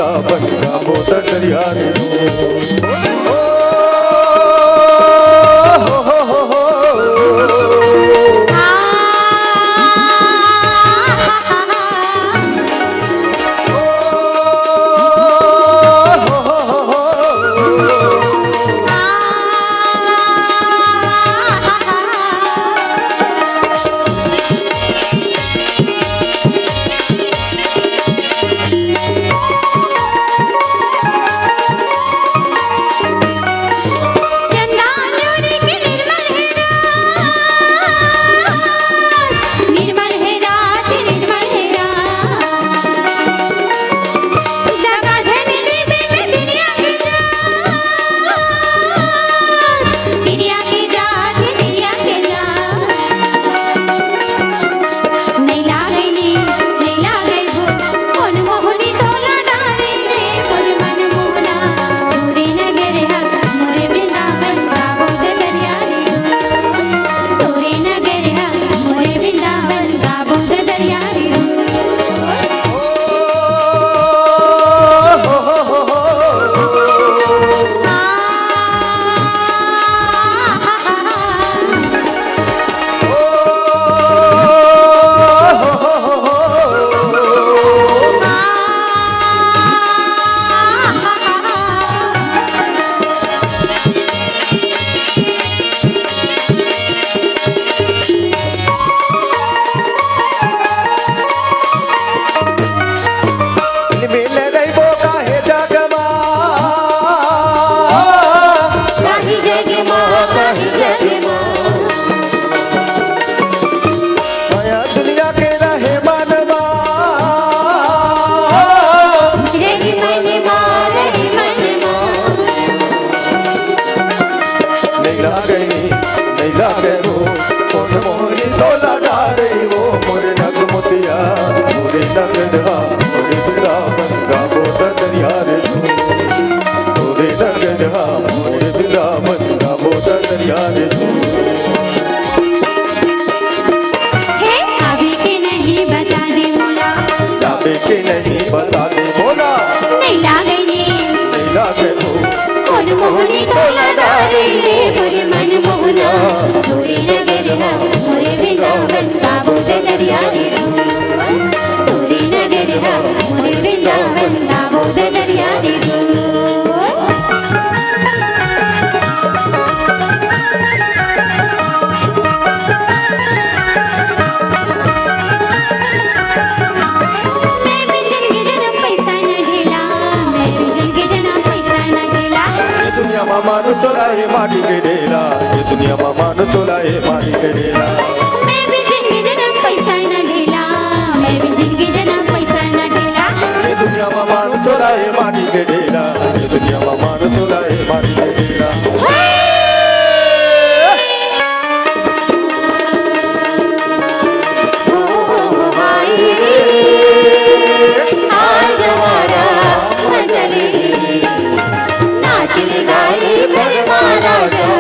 वृंदावन दामोदर दरिया रे मानो चोलाए माटी के डेरा ये दुनिया में मानो चोलाए माटी के डेरा मैं भी जिंदगी जन्म पैसा न ढेला मैं भी जिंदगी जन्म पैसा न ढेला ये दुनिया में मानो चोलाए माटी के डेरा ये दुनिया में मानो चोलाए माटी के डेरा नाचली गाड़ी महाराजा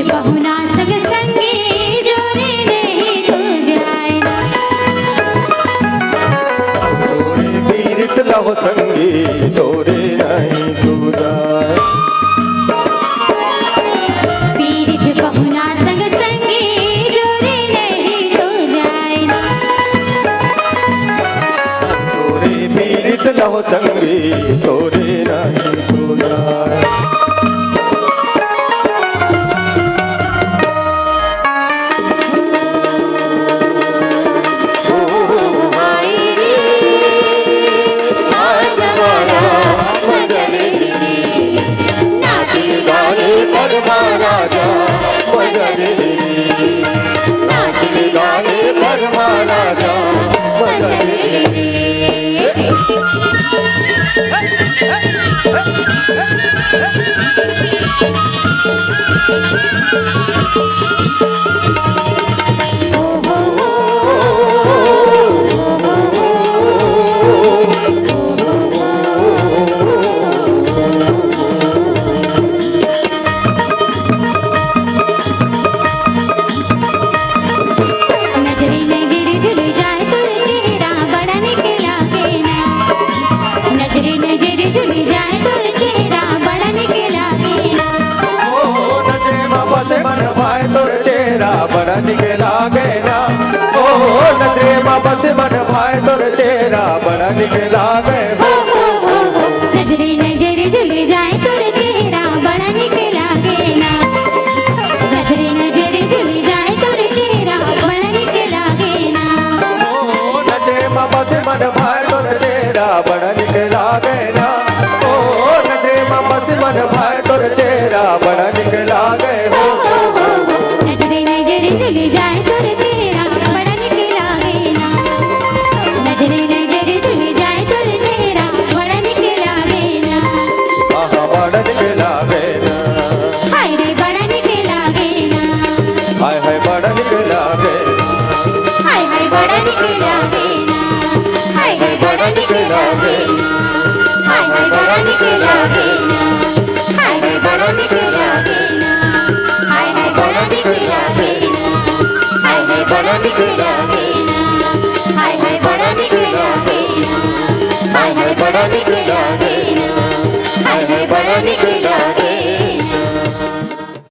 पहुना संग संगी जोरी नहीं तू जाए नजरे नजरे झुल जाए तोर चेहरा बड़ा निक लागे ना नजरे नजरे झुल जाए तोर चेहरा बड़ा निक लागे ना ओ नजरे में बसे मन भाई तोर चेहरा बड़ा निक लागे ना ओ नजरे में बसे मन भाई तोर चेहरा बड़ा निक लागे हो नजरे नजरे झुल जाए तोर चेहरा बड़ा निक लागे ना नजरे नजरे झुल जाए तोर चेहरा बड़ा निक लागे ना ओ नजरे में बसे मन भाई तोर चेहरा बड़ा निक लागे ना ओ नजरे में बसे मन भाई तोर चेहरा बड़ा निक लागे हो नजरे नजरे झुल जाए तोर चेहरा बड़ा निक लागे ना नजरे नजरे झुल जाए तोर चेहरा बड़ा निक लागे ना आहा बड़ा निक लागे ना हाय रे बड़ा निक लागे ना हाय हाय बड़ा निक लागे हाय हाय बड़ा निक लागे ना हाय हाय बड़ा निक लागे ना हाय हाय बड़ा निक लागे ना हाय हाय बड़ा निक लागे ना हाय हाय बड़ा निक लागे ना हाय हाय बड़ा निक लागे ना हाय हाय बड़ा निक लागे ना हाय हाय बड़ा निक